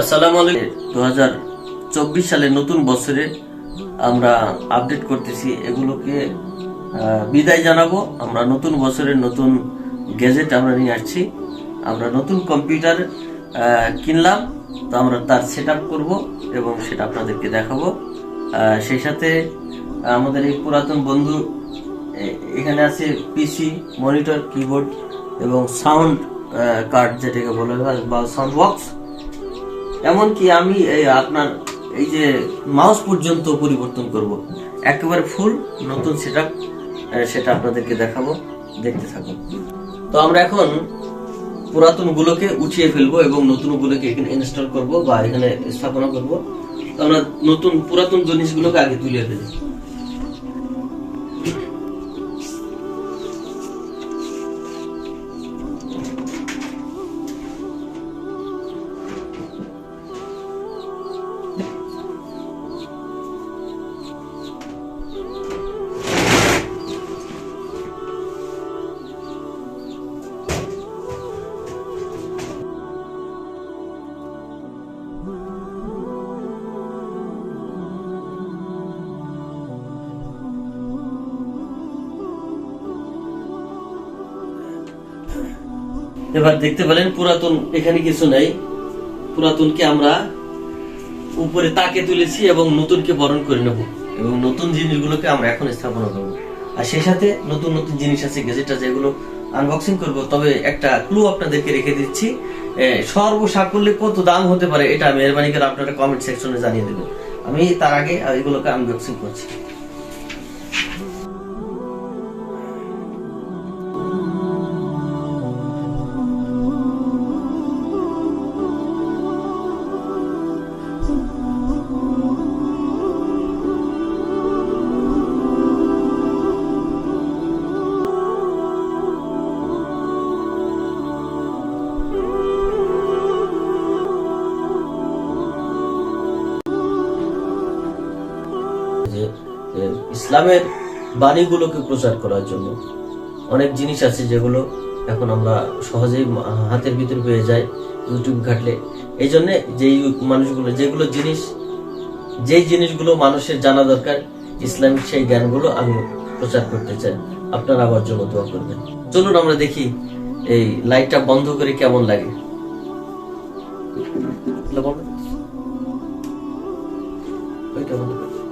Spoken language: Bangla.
আসসালামু আলাইকুম। 2024 সালে নতুন বছরে আমরা আপডেট করতেছি, এগুলোকে বিদায় জানাবো। আমরা নতুন বছরের নতুন গ্যাজেট আমরা নিয়ে আসছি। আমরা নতুন কম্পিউটার কিনলাম, তো আমরা তার সেট আপ করবো এবং সেটা আপনাদেরকে দেখাবো। সেই সাথে আমাদের এই পুরাতন বন্ধু এখানে আছে পিসি, মনিটর, কিবোর্ড এবং সাউন্ড কার্ড যেটাকে বলা হয় বা সাউন্ড বক্স। এমনকি আমি আপনার এই যে মাউস পর্যন্ত পরিবর্তন করব, একেবারে ফুল নতুন সেটআপ, সেটা আপনাদেরকে দেখাবো, দেখতে থাকুন। তো আমরা এখন পুরাতন গুলোকে উঠিয়ে ফেলবো এবং নতুন গুলোকে এখানে ইনস্টল করব বা এখানে স্থাপনা করব। তো আমরা পুরাতন জিনিসগুলোকে আগে তুলে ফেলি। এবার দেখতে পেলেন পুরাতন এখানে কিছু নেই। পুরাতনকে আমরা উপরে তাকে তুলেছি এবং নতুনকে বরণ করে নেব এবং নতুন জিনিসগুলোকে আমরা এখন স্থাপনা করবো। আর সেই সাথে নতুন নতুন জিনিস আছে, গেজেট আছে, যেগুলো আনবক্সিং করব। তবে একটা ক্লু আপনাদেরকে রেখে দিচ্ছি, সর্বসাকুল্যে কত দাম হতে পারে এটা মেহরবানি করে আপনারা কমেন্ট সেকশনে জানিয়ে দেবেন। আমি তার আগে এগুলোকে আনবক্সিং করছি। ইসলামের বাণীগুলোকে প্রচার করার জন্য অনেক জিনিস আছে যেগুলো এখন আমরা সহজেই হাতের ভিতর পেয়ে যাই ইউটিউব ঘাটলে। এই জন্য যেই জিনিসগুলো মানুষের জানা দরকার ইসলামিক, সেই জ্ঞানগুলো আমি প্রচার করতে চাই। আপনারা আমার জন্য দোয়া করবেন। চলুন আমরা দেখি এই লাইটটা বন্ধ করে কেমন লাগে। ওইটা বন্ধ করে